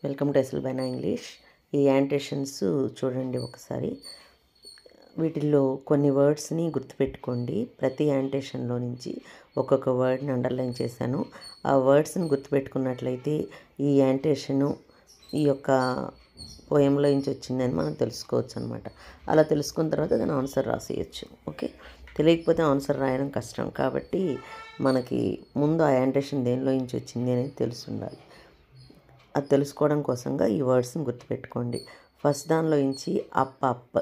Welcome to ఎస్ఎల్బైనా English. ఈ యాంటేషన్స్ చూడండి ఒకసారి. వీటిల్లో కొన్ని వర్డ్స్ని గుర్తుపెట్టుకోండి. ప్రతి యాంటేషన్లో నుంచి ఒక్కొక్క వర్డ్ని అండర్లైన్ చేశాను. ఆ వర్డ్స్ని గుర్తుపెట్టుకున్నట్లయితే ఈ యాంటేషను ఈ యొక్క పోయంలో నుంచి వచ్చిందని మనం తెలుసుకోవచ్చు అనమాట. అలా తెలుసుకున్న తర్వాత దాని ఆన్సర్ రాసేయచ్చు. ఓకే, తెలియకపోతే ఆన్సర్ రాయడం కష్టం కాబట్టి మనకి ముందు ఆ యాంటేషన్ దేనిలో నుంచి వచ్చింది అనేది తెలిసి ఉండాలి. అది తెలుసుకోవడం కోసంగా ఈ వర్డ్స్ని గుర్తుపెట్టుకోండి. ఫస్ట్ దానిలో నుంచి అప్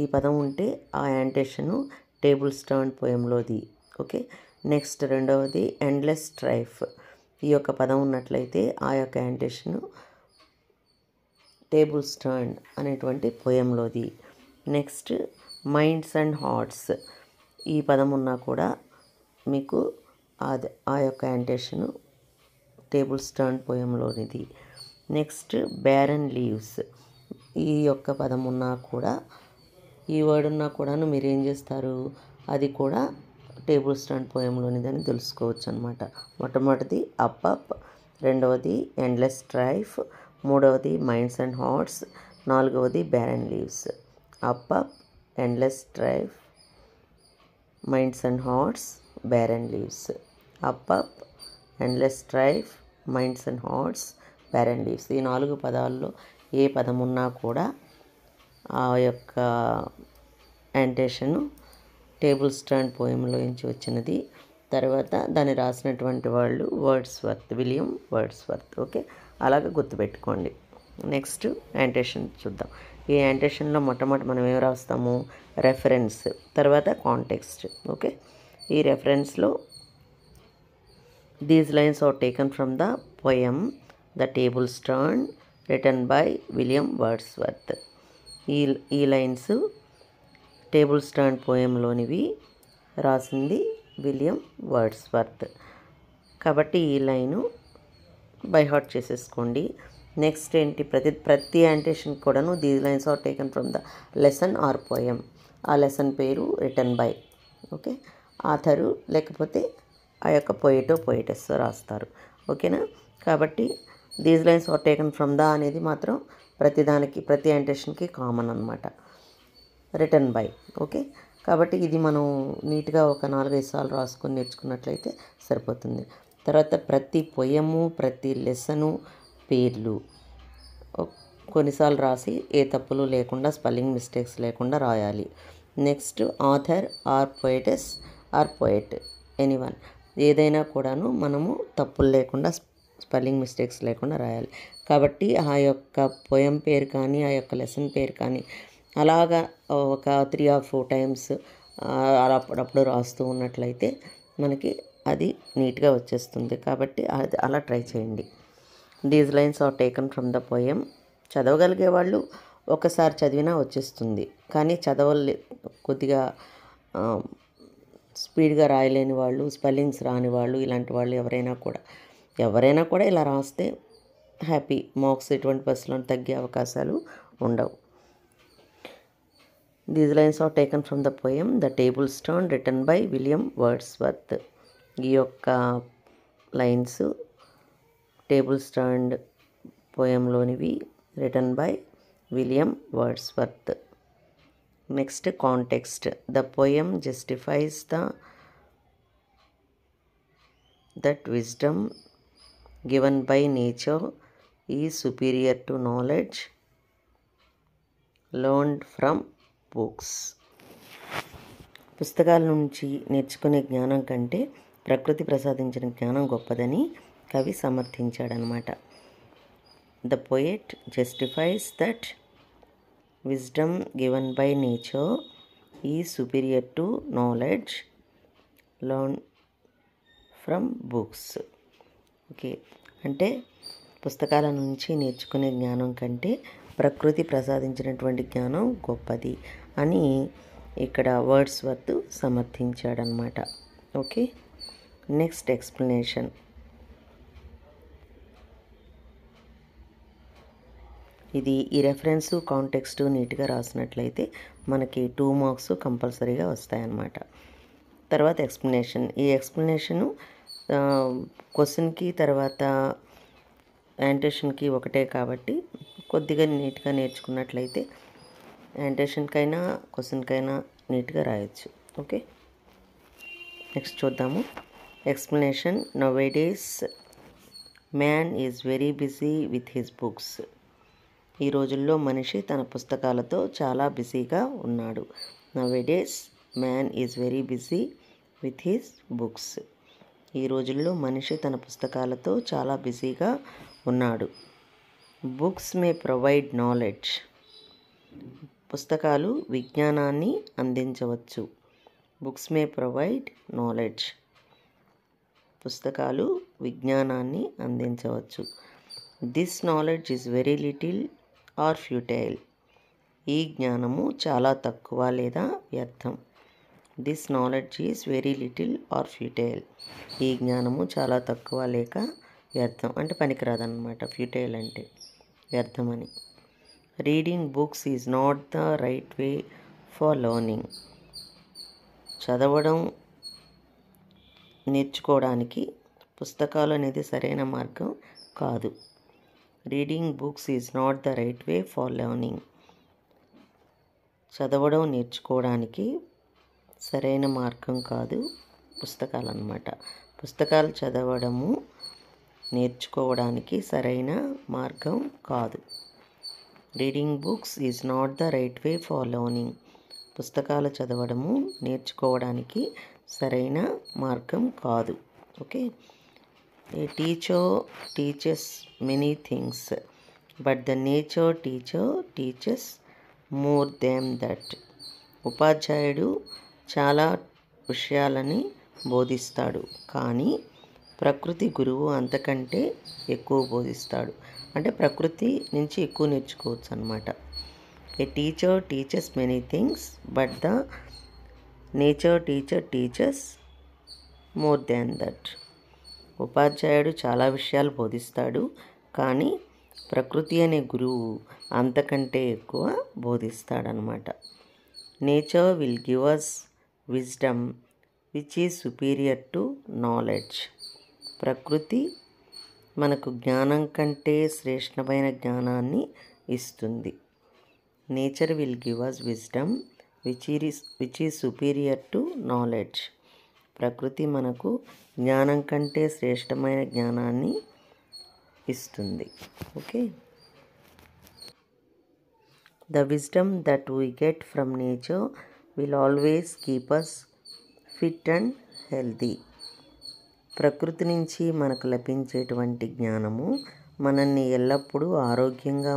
ఈ పదం ఉంటే ఆ యాంటేషను టేబుల్స్ టర్న్ పోయంలోది. ఓకే, నెక్స్ట్ రెండవది ఎండ్లెస్ స్ట్రైఫ్. ఈ యొక్క పదం ఉన్నట్లయితే ఆ యొక్క యాంటేషను టేబుల్స్ టర్న్ అనేటువంటి పోయంలోది. Next minds and hearts. ఈ పదం ఉన్నా కూడా మీకు ఆ యొక్క యాంటేషను టేబుల్స్ టర్న్ పోయంలోనిది. Next barren leaves. ఈ యొక్క పదం ఉన్నా కూడా ఈ వర్డ్ ఉన్నా కూడాను మీరు ఏం చేస్తారు, అది కూడా టేబుల్స్ టర్న్ పోయంలోనిదని తెలుసుకోవచ్చు అనమాట. మొట్టమొదటిది అప్, రెండవది ఎండ్లెస్ స్ట్రైఫ్, మూడవది మైండ్స్ అండ్ హార్ట్స్, నాలుగవది barren leaves. Up, endless strife, minds and hearts, barren leaves. Up, endless strife, minds and hearts, barren leaves. ఈ 4 పదాల్లో ఏ పదం ఉన్నా కూడా ఆ యొక్క యాంటేషను టేబుల్స్ టర్న్ పోయంలో నుంచి వచ్చినది. తర్వాత దాన్ని రాసినటువంటి వాళ్ళు విలియం వర్డ్స్వర్త్. ఓకే, అలాగే గుర్తుపెట్టుకోండి. నెక్స్ట్ యాంటేషన్ చూద్దాం. ఈ యాంటేషన్లో మొట్టమొదటి మనం ఏం రాస్తాము, రెఫరెన్స్, తర్వాత కాంటెక్స్ట్. ఓకే, ఈ రెఫరెన్స్లో these lines are taken from the poem the tables turn written by William Wordsworth. ఈ లైన్స్ టేబుల్స్ టర్న్ పోయంలోనివి, రాసింది విలియం వర్డ్స్వర్త్. కాబట్టి ఈ లైను బై హార్ట్ చేసేసుకోండి. నెక్స్ట్ ఏంటి, ప్రతి యాంటేషన్ కూడాను these lines are taken from the lesson or poem. ఆ లెసన్ పేరు రిటన్ బై, ఓకే, ఆథరు లేకపోతే ఆ యొక్క పోయిటెస్ రాస్తారు. ఓకేనా, కాబట్టి these lines are taken from the అనేది మాత్రం ప్రతి యాంటేషన్కి కామన్ అనమాట, రిటన్ బై. ఓకే, కాబట్టి ఇది మనం నీట్గా ఒక 4-5 సార్లు రాసుకొని నేర్చుకున్నట్లయితే సరిపోతుంది. తర్వాత ప్రతి పొయము, ప్రతి లెసను పేర్లు కొన్నిసార్లు రాసి ఏ తప్పులు లేకుండా, స్పెల్లింగ్ మిస్టేక్స్ లేకుండా రాయాలి. Next author or poetess or poet, anyone, ఏదైనా కూడాను మనము తప్పులు లేకుండా, స్పెల్లింగ్ మిస్టేక్స్ లేకుండా రాయాలి. కాబట్టి ఆ యొక్క పోయం పేరు కానీ, ఆ యొక్క లెసన్ పేరు కానీ అలాగా ఒక 3 or 4 టైమ్స్ అలా అప్పుడప్పుడు రాస్తూ ఉన్నట్లయితే మనకి అది నీట్గా వచ్చేస్తుంది. కాబట్టి అది అలా ట్రై చేయండి. These lines are taken from the poem. చదవగలిగే వాళ్ళు ఒకసారి చదివినా వచ్చేస్తుంది. కానీ కొద్దిగా స్పీడ్గా రాయలేని వాళ్ళు, స్పెల్లింగ్స్ రాని వాళ్ళు, ఇలాంటి వాళ్ళు ఎవరైనా కూడా ఇలా రాస్తే హ్యాపీ. మార్క్స్ ఎటువంటి బస్సులో తగ్గే అవకాశాలు ఉండవు. These lines are taken from the poem The Tables Turn written by William Wordsworth. ఈ యొక్క లైన్స్ టేబుల్స్ టర్న్డ్ పోయంలోనివి, written by William Wordsworth. Next context. The poem justifies that wisdom given by nature is superior to knowledge learned from books. పుస్తకాల నుంచి నేర్చుకునే జ్ఞానం కంటే ప్రకృతి ప్రసాదించిన జ్ఞానం గొప్పదని కవి సమర్థించాడనమాట. The poet justifies that wisdom given by nature is superior to knowledge learn from books. Okay, అంటే పుస్తకాల నుంచి నేర్చుకునే జ్ఞానం కంటే ప్రకృతి ప్రసాదించినటువంటి జ్ఞానం గొప్పది అని ఇక్కడ వర్డ్స్వర్త్ సమర్థించాడనమాట. Okay, next explanation. ఈ రెఫరెన్స్ కాంటెక్స్ట్ నీట్గా రాసినట్లయితే మనకి 2 మార్క్స్ కంపల్సరీగా వస్తాయన్నమాట. తర్వాత ఎక్స్ప్లెనేషన్. ఈ ఎక్స్ప్లెనేషను క్వశ్చన్కి తర్వాత యాంటేషన్కి ఒకటే కాబట్టి కొద్దిగా నీట్గా నేర్చుకున్నట్లయితే యాంటేషన్కైనా క్వశ్చన్కైనా నీట్గా రాయొచ్చు. ఓకే, నెక్స్ట్ చూద్దాము. Explanation. Nowadays man is very busy with his books. ఈ రోజుల్లో మనిషి తన పుస్తకాలతో చాలా బిజీగా ఉన్నాడు. Nowadays man is very busy with his books. ఈ రోజుల్లో మనిషి తన పుస్తకాలతో చాలా బిజీగా ఉన్నాడు. బుక్స్ మే ప్రొవైడ్ నాలెడ్జ్. పుస్తకాలు విజ్ఞానాన్ని అందించవచ్చు. బుక్స్ మే ప్రొవైడ్ నాలెడ్జ్. పుస్తకాలు విజ్ఞానాన్ని అందించవచ్చు. This knowledge is very little are futile. ఈ జ్ఞానము చాలా తక్కువ లేదా వ్యర్థం. This knowledge is very little are futile. ఈ జ్ఞానము చాలా తక్కువ లేక వ్యర్థం అంటే పనికిరాదన్నమాట. ఫ్యూటైల్ అంటే వ్యర్థమని. Reading books is not the right way for learning. చదవడం నేర్చుకోవడానికి పుస్తకాలు అనేది సరైన మార్గం కాదు. Reading books is not the right way for learning. చదవడం నేర్చుకోవడానికి సరైన మార్గం కాదు పుస్తకాలు అన్నమాట. పుస్తకాలు చదవడము నేర్చుకోవడానికి సరైన మార్గం కాదు. Reading books is not the right way for learning. పుస్తకాలు చదవడము నేర్చుకోవడానికి సరైన మార్గం కాదు. Okay. A teacher teaches many things but the nature teacher teaches more than that. ఉపాధ్యాయుడు చాలా విషయాలని బోధిస్తాడు, కానీ ప్రకృతి గురువు అంతకంటే ఎక్కువ బోధిస్తాడు. అంటే ప్రకృతి నుంచి ఎక్కువ నేర్చుకోవచ్చు అన్నమాట. A teacher teaches many things but the nature teacher teaches more than that. ఉపాధ్యాయుడు చాలా విషయాలు బోధిస్తాడు, కానీ ప్రకృతి అనే గురువు అంతకంటే ఎక్కువ బోధిస్తాడనమాట. Nature will give us wisdom which is superior to knowledge. ప్రకృతి మనకు జ్ఞానం కంటే శ్రేష్టమైన జ్ఞానాన్ని ఇస్తుంది. Nature will give us wisdom which is superior to knowledge. ప్రకృతి మనకు జ్ఞానం కంటే శ్రేష్టమైన జ్ఞానాన్ని ఇస్తుంది. Okay. The wisdom that we get from nature will always keep us fit and healthy. ప్రకృతి నుంచి మనకు లభించేటువంటి జ్ఞానము మనల్ని ఎల్లప్పుడూ ఆరోగ్యంగా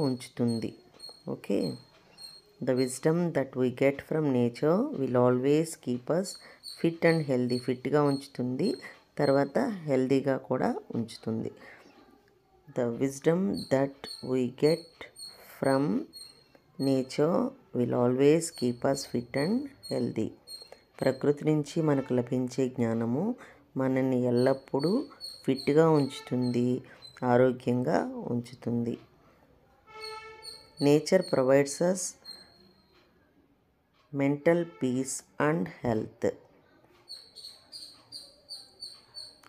ఉంచుతుంది. Okay. The wisdom that we get from nature will always keep us fit and healthy. ఫిట్గా ఉంచుతుంది, తర్వాత హెల్తీగా కూడా ఉంచుతుంది. The wisdom that we get from nature will always keep us fit and healthy. ప్రకృతి నుంచి మనకు లభించే జ్ఞానము మనల్ని ఎల్లప్పుడూ ఫిట్గా ఉంచుతుంది, ఆరోగ్యంగా ఉంచుతుంది. Nature provides us mental peace and health.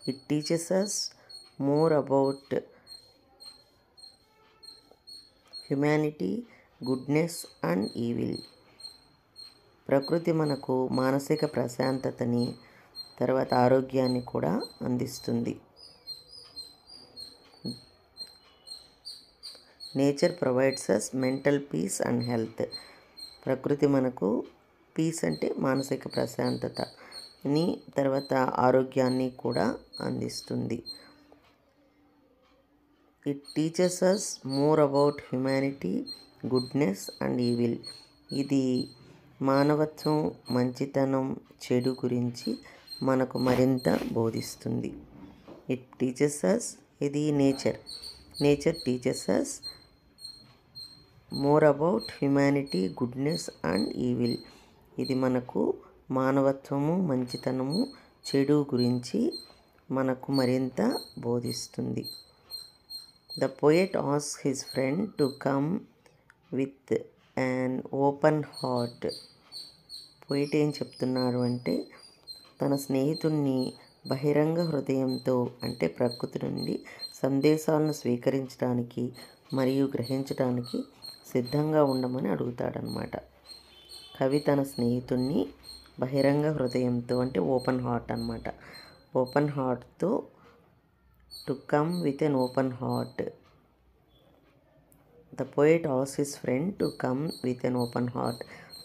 It teaches us more about humanity, goodness and evil. ప్రకృతి మనకు మానసిక ప్రశాంతతని, తర్వాత ఆరోగ్యాన్ని కూడా అందిస్తుంది. Nature provides us mental peace and health. ప్రకృతి మనకు పీస్ అంటే మానసిక ప్రశాంతతని, తర్వాత ఆరోగ్యాన్ని కూడా అందిస్తుంది. It teaches us more about humanity, goodness and evil. ఇది మానవత్వం, మంచితనం, చెడు గురించి మనకు మరింత బోధిస్తుంది. ఇట్ టీచెస్ అస్, ఇది nature teaches us more about humanity, goodness and evil. ఇది మనకు మానవత్వము, మంచితనము, చెడు గురించి మనకు మరింత బోధిస్తుంది. The poet asks his friend to come with an open heart. Poet ఏం చెప్తున్నాడు అంటే తన స్నేహితుడిని బహిరంగ హృదయంతో అంటే ప్రకృతి నుండి సందేశాలను స్వీకరించడానికి మరియు గ్రహించడానికి సిద్ధంగా ఉండమని అడుగుతాడనమాట. కవి తన స్నేహితుడిని బహిరంగ హృదయంతో అంటే ఓపెన్ హార్ట్ అనమాట, ఓపెన్ హార్ట్తో to come with an open heart. The poet asks his friend to come with an open heart.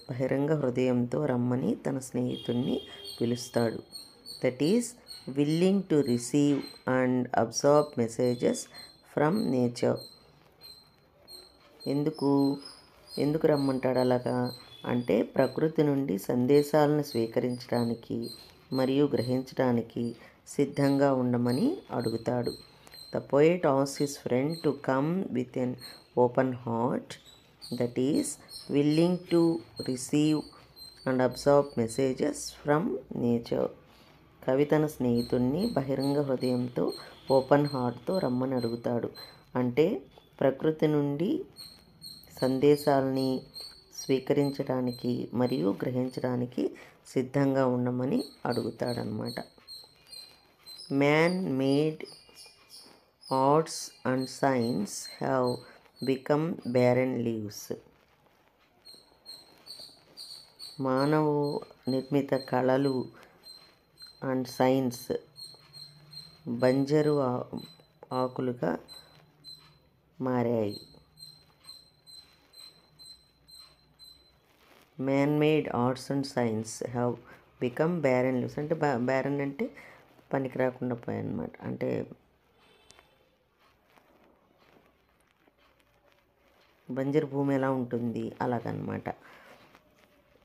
బహిరంగ హృదయంతో రమ్మని తన స్నేహితుడిని పిలుస్తాడు. That is willing to receive and observe messages from nature. ఎందుకు రమ్మంటాడు అలాగా అంటే ప్రకృతి నుండి సందేశాలను స్వీకరించడానికి మరియు గ్రహించడానికి సిద్ధంగా ఉండమని అడుగుతాడు. The poet asks his friend to come with an open heart, that is willing to receive and observe messages from nature. కవి తన స్నేహితుడిని బహిరంగ హృదయంతో ఓపెన్ హార్ట్తో రమ్మని అడుగుతాడు అంటే ప్రకృతి నుండి సందేశాలని స్వీకరించడానికి మరియు గ్రహించడానికి సిద్ధంగా ఉండమని అడుగుతాడనమాట. Man made arts and science have become barren leaves. మానవ నిర్మిత కళలు అండ్ సైన్స్ బంజరు ఆకులుగా మారాయి. Man made arts and science have become barren leaves అంటే barren అంటే పనికి రాకుండా పోయాయి అన్నమాట. అంటే బంజరు భూమి ఎలా ఉంటుంది అలాగనమాట.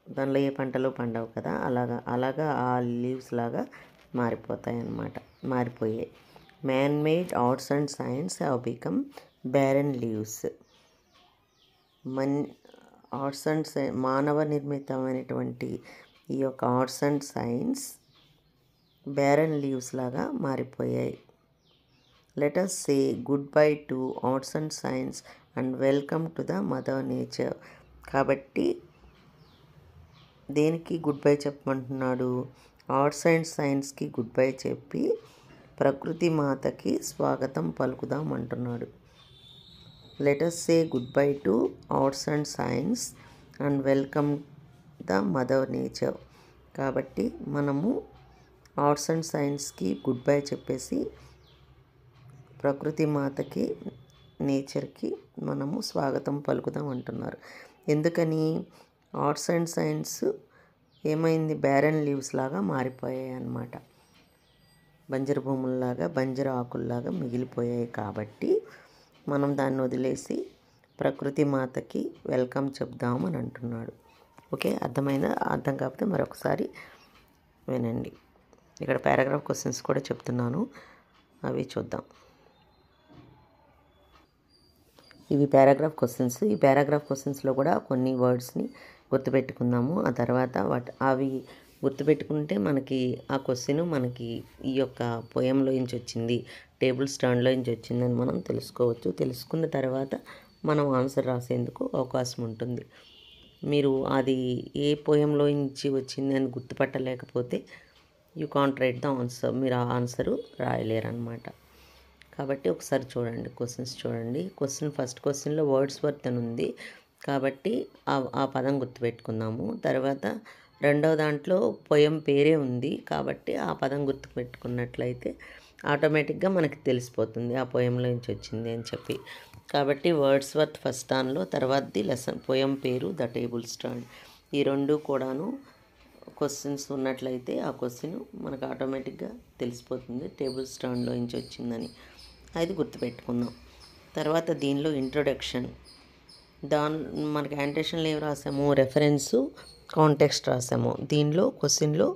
దానిలో ఏ పంటలు పండవు కదా, అలాగా ఆ లీవ్స్ లాగా మారిపోయాయి. Man made arts and science have become barren leaves. Arts and మానవ నిర్మితమైనటువంటి ఈ యొక్క arts and science barren leaves లాగా మారిపోయాయి. Let us say goodbye to arts and science and welcome to the mother nature. కాబట్టి దేనికి goodbye చెప్పమంటున్నాడు? Arts and సైన్స్కి goodbye చెప్పి ప్రకృతి మాతకి స్వాగతం పలుకుదాం అంటున్నాడు. Let us say goodbye to arts and science and welcome the mother nature. కాబట్టి మనము ఆర్ట్స్ అండ్ సైన్స్కి గుడ్ బై చెప్పేసి ప్రకృతి మాతకి నేచర్కి మనము స్వాగతం పలుకుదాం అంటున్నారు. ఎందుకని? ఆర్ట్స్ అండ్ సైన్స్ ఏమైంది? barren లీవ్స్ లాగా మారిపోయాయి అన్నమాట. బంజరు భూముల్లాగా బంజరు ఆకుల్లాగా మిగిలిపోయాయి. కాబట్టి మనం దాన్ని వదిలేసి ప్రకృతి మాతకి వెల్కమ్ చెప్దామని అంటున్నాడు. ఓకే, అర్థమైందా? అర్థం కాకపోతే మరొకసారి వినండి. ఇక్కడ పారాగ్రాఫ్ క్వశ్చన్స్ కూడా చెప్తున్నాను, అవి చూద్దాం. ఇవి పారాగ్రాఫ్ క్వశ్చన్స్. ఈ పారాగ్రాఫ్ క్వశ్చన్స్లో కూడా కొన్ని వర్డ్స్ని గుర్తుపెట్టుకుందాము. ఆ తర్వాత అవి గుర్తుపెట్టుకుంటే మనకి ఆ క్వశ్చన్ మనకి ఈ యొక్క పోయంలో నుంచి వచ్చింది, టేబుల్ స్టాండ్లో నుంచి వచ్చిందని మనం తెలుసుకోవచ్చు. తెలుసుకున్న తర్వాత మనం ఆన్సర్ రాసేందుకు అవకాశం ఉంటుంది. మీరు అది ఏ పోయంలో నుంచి వచ్చింది అని గుర్తుపట్టలేకపోతే you can't write the answer, మీరు ఆ ఆన్సరు రాయలేరు అనమాట. కాబట్టి ఒకసారి చూడండి, క్వశ్చన్స్ చూడండి. ఫస్ట్ క్వశ్చన్లో వర్డ్స్ వర్త్ అని ఉంది కాబట్టి ఆ పదం గుర్తుపెట్టుకుందాము. తర్వాత రెండవ దాంట్లో పోయం పేరే ఉంది కాబట్టి ఆ పదం గుర్తుపెట్టుకున్నట్లయితే ఆటోమేటిక్గా మనకి తెలిసిపోతుంది ఆ పోయంలో నుంచి వచ్చింది అని చెప్పి. కాబట్టి వర్డ్స్ వర్త్ ఫస్ట్ దానిలో, తర్వాతది లెసన్ పోయం పేరు ద టేబుల్ స్టాండ్. ఈ రెండు కూడాను క్వశ్చన్స్ ఉన్నట్లయితే ఆ క్వశ్చన్ మనకు ఆటోమేటిక్గా తెలిసిపోతుంది టేబుల్ స్టాండ్లో నుంచి వచ్చిందని. అది గుర్తుపెట్టుకుందాం. తర్వాత దీనిలో ఇంట్రొడక్షన్, మనకి యాంటేషన్లో ఏం రాసాము? Reference, context రాసాము. దీనిలో క్వశ్చన్లో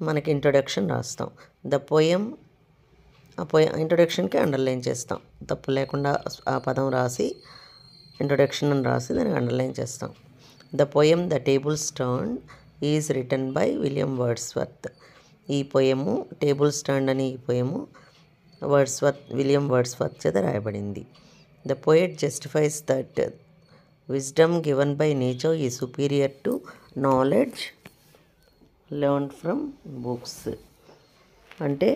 మనకి ఇంట్రొడక్షన్ రాస్తాం. ద పోయం, ఇంట్రొడక్షన్కి అండర్లైన్ చేస్తాం. తప్పు లేకుండా ఆ పదం రాసి ఇంట్రొడక్షన్ అని రాసి దానికి అండర్లైన్ చేస్తాం. The poem the table stand is written by William Wordsworth. ఈ పోయము టేబుల్ స్టాండ్ అని ఈ పోయము విలియం వర్డ్స్వర్త్ చేత రాయబడింది. The poet justifies that wisdom given by nature is superior to knowledge learned from books. అంటే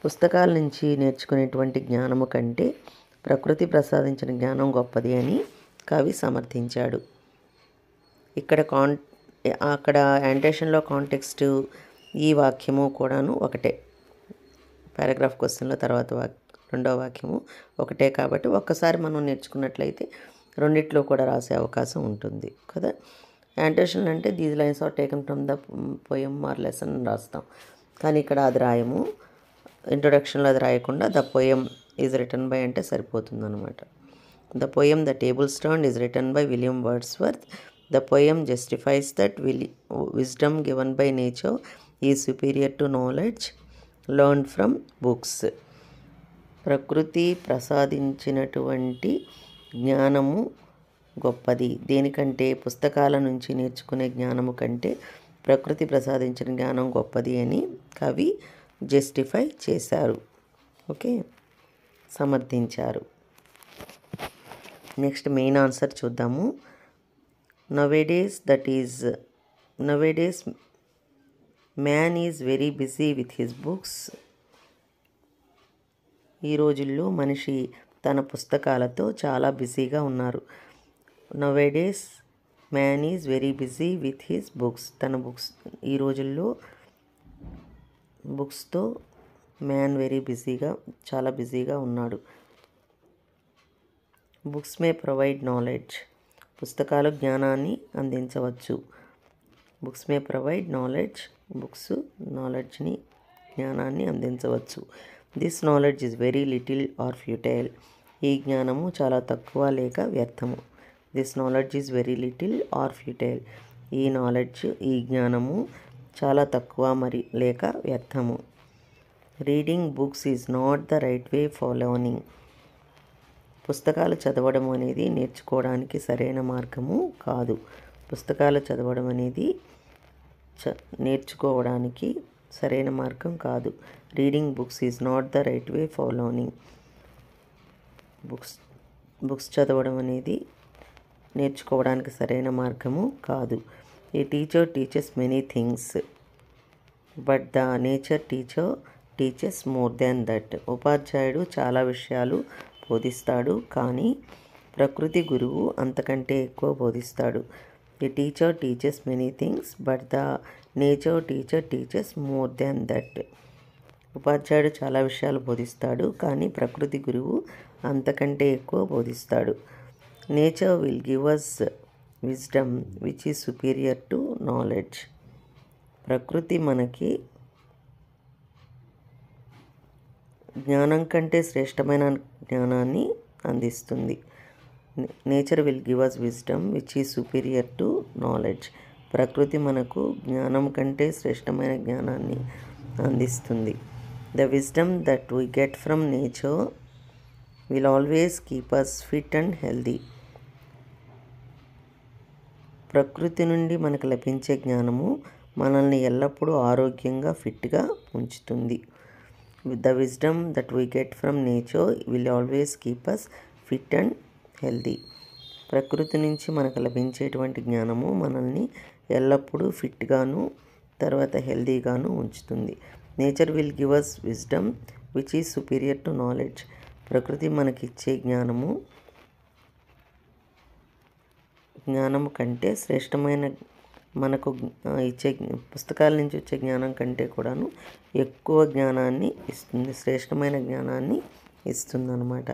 పుస్తకాల నుంచి నేర్చుకునేటువంటి జ్ఞానము కంటే ప్రకృతి ప్రసాదించిన జ్ఞానం గొప్పది అని కవి సమర్థించాడు. అక్కడ యాంటేషన్లో కాంటెక్స్ట్ ఈ వాక్యము కూడాను ఒకటే. పారాగ్రాఫ్ క్వశ్చన్లో తర్వాత రెండో వాక్యము ఒకటే కాబట్టి ఒక్కసారి మనం నేర్చుకున్నట్లయితే రెండిట్లో కూడా రాసే అవకాశం ఉంటుంది కదా. యాంటేషన్ అంటే these lines are taken from the poem or lesson రాస్తాం, కానీ ఇక్కడ అది రాయము. ఇంట్రొడక్షన్లో అది రాయకుండా the poem is written by అంటే సరిపోతుంది అనమాట. The poem the tables turned is written by William Wordsworth. The poem justifies that wisdom given by nature is superior to knowledge learned from books. ప్రకృతి ప్రసాదించినటువంటి జ్ఞానము గొప్పది, దేనికంటే పుస్తకాల నుంచి నేర్చుకునే జ్ఞానము కంటే ప్రకృతి ప్రసాదించిన జ్ఞానం గొప్పది అని కవి జస్టిఫై చేశారు. ఓకే, సమర్థించారు. నెక్స్ట్ మెయిన్ ఆన్సర్ చూద్దాము. Nowadays man is very busy with his books. ఈ రోజుల్లో మనిషి తన పుస్తకాలతో చాలా బిజీగా ఉన్నారు. Nowadays man is very busy with his books. ఈ రోజుల్లో బుక్స్తో మ్యాన్ చాలా బిజీగా ఉన్నాడు. బుక్స్ మే ప్రొవైడ్ నాలెడ్జ్. పుస్తకాలు జ్ఞానాన్ని అందించవచ్చు. బుక్స్ మే ప్రొవైడ్ నాలెడ్జ్. బుక్స్ నాలెడ్జ్ని జ్ఞానాన్ని అందించవచ్చు. This knowledge is very little are futile. ఈ జ్ఞానము చాలా తక్కువ లేక వ్యర్థము. This knowledge is very little are futile. ఈ జ్ఞానము చాలా తక్కువ లేక వ్యర్థము. Reading books is not the right way for learning. పుస్తకాలు చదవడం అనేది నేర్చుకోవడానికి సరైన మార్గము కాదు. పుస్తకాలు చదవడం అనేది నేర్చుకోవడానికి సరైన మార్గం కాదు. Reading books is not the right way for learning. Books చదవడం అనేది నేర్చుకోవడానికి సరైన మార్గము కాదు. A teacher teaches many things but the nature teacher teaches more than that. ఉపాధ్యాయుడు చాలా విషయాలు బోధిస్తాడు, కానీ ప్రకృతి గురువు అంతకంటే ఎక్కువ బోధిస్తాడు. A teacher teaches many things but the nature teacher teaches more than that. ఉపాధ్యాయుడు చాలా విషయాలు బోధిస్తాడు, కానీ ప్రకృతి గురువు అంతకంటే ఎక్కువ బోధిస్తాడు. Nature will give us wisdom which is superior to knowledge. ప్రకృతి మనకి జ్ఞానం కంటే శ్రేష్టమైన జ్ఞానాన్ని అందిస్తుంది. Nature will give us wisdom which is superior to knowledge. ప్రకృతి మనకు జ్ఞానం కంటే శ్రేష్టమైన జ్ఞానాన్ని అందిస్తుంది. The wisdom that we get from nature will always keep us fit and healthy. ప్రకృతి నుండి మనకు లభించే జ్ఞానము మనల్ని ఎల్లప్పుడూ ఆరోగ్యంగా ఫిట్గా ఉంచుతుంది. The wisdom that we get from nature will always keep us fit and healthy. ప్రకృతి నుంచి మనకు లభించేటువంటి జ్ఞానము మనల్ని ఎల్లప్పుడూ ఫిట్గాను తర్వాత హెల్దీగాను ఉంచుతుంది. Nature will give us wisdom which is superior to knowledge. ప్రకృతి మనకిచ్చే జ్ఞానము కంటే శ్రేష్టమైన మనకు ఇచ్చే పుస్తకాల నుంచి వచ్చే జ్ఞానం కంటే కూడాను ఎక్కువ జ్ఞానాన్ని ఇస్తుంది, శ్రేష్టమైన జ్ఞానాన్ని ఇస్తుంది అన్నమాట.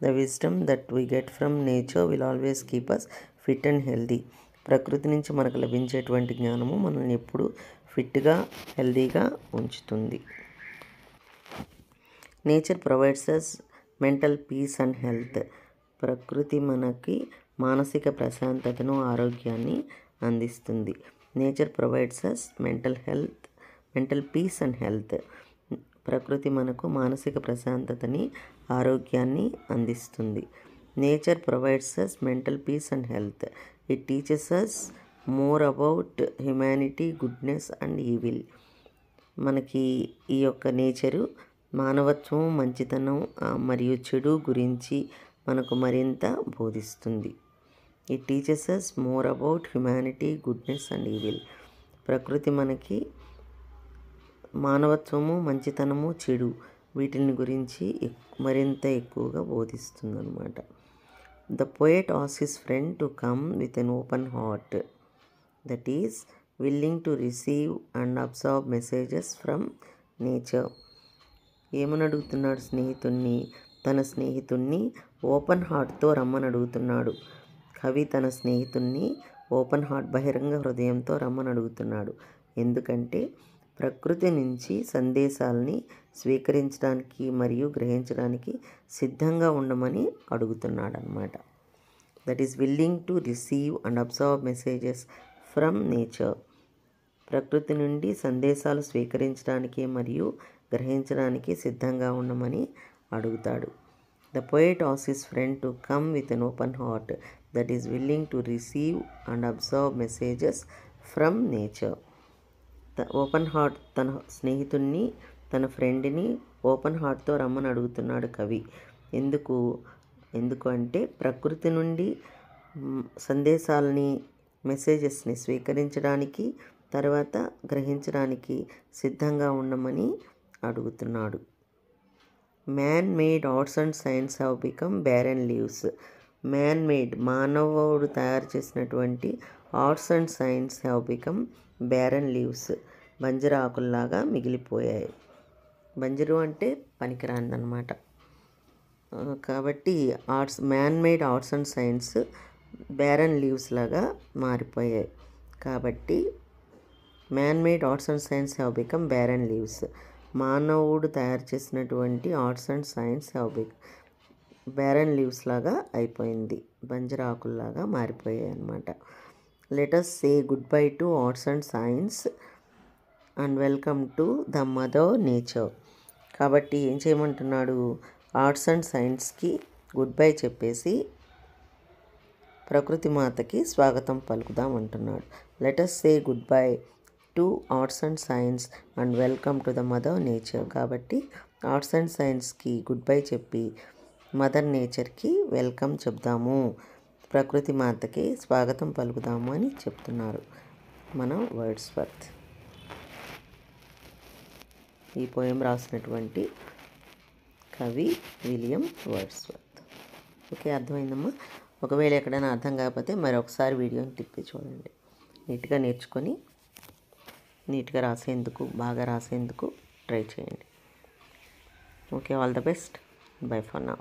The wisdom that we get from nature will always keep us fit and healthy. ప్రకృతి నుంచి మనకు లభించేటువంటి జ్ఞానము మనల్ని ఎప్పుడు ఫిట్గా హెల్దీగా ఉంచుతుంది. Nature provides us mental peace and health. ప్రకృతి మనకి మానసిక ప్రశాంతతను ఆరోగ్యాన్ని అందిస్తుంది. Nature provides us mental peace and health. ప్రకృతి మనకు మానసిక ప్రశాంతతని ఆరోగ్యాన్ని అందిస్తుంది. Nature provides us mental peace and health. It teaches us more about humanity, goodness and evil. మనకి ఈ యొక్క నేచరు మానవత్వం, మంచితనం మరియు చెడు గురించి మనకు మరింత బోధిస్తుంది. It teaches us more about humanity, goodness and evil. ప్రకృతి మనకి మానవత్వము, మంచితనము, చెడు వీటిని గురించి మరింత ఎక్కువగా బోధిస్తుందన్నమాట. The poet asks his friend to come with an open heart, that is, willing to receive and absorb messages from nature. ఏమని అడుగుతున్నాడు స్నేహితుణ్ణి? తన స్నేహితుణ్ణి ఓపెన్ హార్ట్తో రమ్మని అడుగుతున్నాడు. కవి తన స్నేహితుణ్ణి ఓపెన్ హార్ట్, బహిరంగ హృదయంతో రమ్మని అడుగుతున్నాడు. ఎందుకంటే ప్రకృతి నుంచి సందేశాలని స్వీకరించడానికి మరియు గ్రహించడానికి సిద్ధంగా ఉండమని అడుగుతున్నాడు అన్నమాట. That is willing to receive and observe messages from nature. ప్రకృతి నుండి సందేశాలు స్వీకరించడానికి మరియు గ్రహించడానికి సిద్ధంగా ఉండమని అడుగుతాడు. The poet asks his friend to come with an open heart that is willing to receive and observe messages from nature. Open heart, తన స్నేహితుడిని, తన ఫ్రెండ్ని ఓపెన్ హార్ట్తో రమ్మని అడుగుతున్నాడు కవి. ఎందుకు అంటే ప్రకృతి నుండి సందేశాలని, మెసేజెస్ని స్వీకరించడానికి, తర్వాత గ్రహించడానికి సిద్ధంగా ఉండమని అడుగుతున్నాడు. Man made arts and science have become barren leaves. Man made, మానవుడు తయారు చేసినటువంటి arts and science have become barren leaves, బంజరు ఆకుల్లాగా మిగిలిపోయాయి. బంజరు అంటే పనికిరానిదన్నమాట. కాబట్టి man made arts and science barren leaves లాగా మారిపోయాయి. కాబట్టి man made arts and science have become barren leaves, మానవుడు తయారు చేసినటువంటి arts and science have become barren leaves లాగా అయిపోయింది, బంజరు ఆకుల్లాగా మారిపోయాయి అన్నమాట. Let us say goodbye to arts and science and welcome to the mother nature. కాబట్టి ఏం చేయమంటున్నాడు? ఆర్ట్స్ అండ్ సైన్స్కి గుడ్ బై చెప్పేసి ప్రకృతి మాతకి స్వాగతం పలుకుదాం అంటున్నాడు. Let us say good bye to arts and science and welcome to the mother nature. కాబట్టి ఆర్ట్స్ అండ్ సైన్స్కి గుడ్ బై చెప్పి మదర్ నేచర్కి వెల్కమ్ చెప్దాము, ప్రకృతి మాతకి స్వాగతం పలుకుదాము అని చెప్తున్నారు మన వర్డ్స్వర్త్. ఈ పోయం రాసినటువంటి కవి విలియం వర్డ్స్వర్త్. ఓకే, అర్థమైందమ్మా? ఒకవేళ ఎక్కడైనా అర్థం కాకపోతే మరొకసారి వీడియోని తిప్పి చూడండి. నీట్గా నేర్చుకొని నీట్గా రాసేందుకు, బాగా రాసేందుకు ట్రై చేయండి. Okay, all the best. By for now.